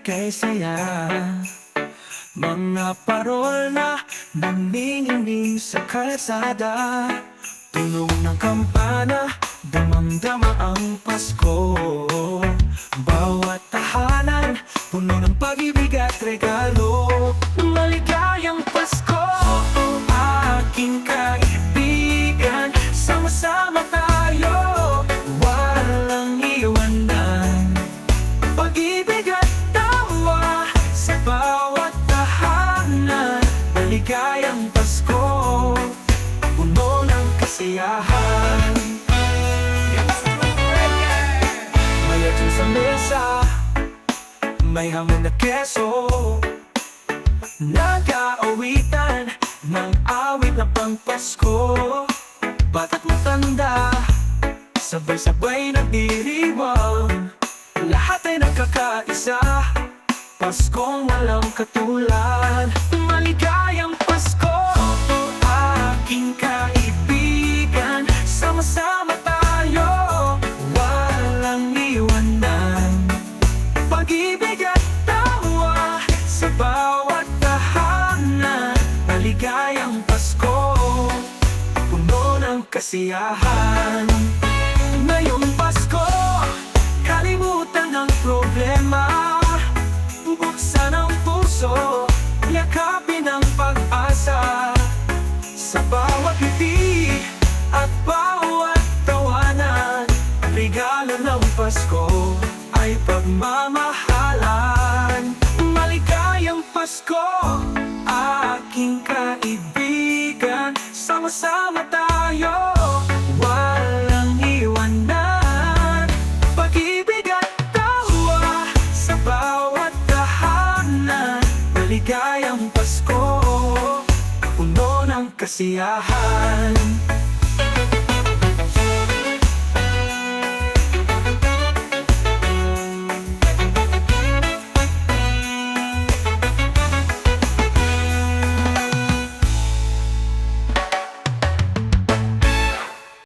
kay saya. Mga parol na nanginginig sa kalsada, tunog ng kampana, damang-dama ang Pasko. Bawat tahanan, puno ng pag-ibig at regalo. Maligayang Pasko, aking kaibigan, sama-sama tayo, walang iwanan. Pag-ibig at tawa sa bawat tahanan. Maligayang Pasko, puno ng kasiyahan. May atin sa mesa, may hamon na keso, nag-aawitan ng awit na pang-Pasko. Bata't matanda, sabay-sabay nagdiriwang, lahat ay nagkakaisa, Paskong walang katulad. Maligayang Pasko, aking kaibigan, sama-sama tayo, walang iwanan. Pag-ibig at tawa sa bawat tahanan. Maligayang Pasko, puno ng kasiyahan. Ngayong Pasko, kalimutan ang problema, buksan ang puso, yakapin ang pag-asa. Sa bawat ngiti at bawat tawanan, regalo ng Pasko ay pagmamahalan. Maligayang Pasko, aking kaibigan, sama-sama tayo, walang iwanan. Pag-ibig at tawa sa bawat tahanan. Maligayang Pasko, puno ng kasiyahan.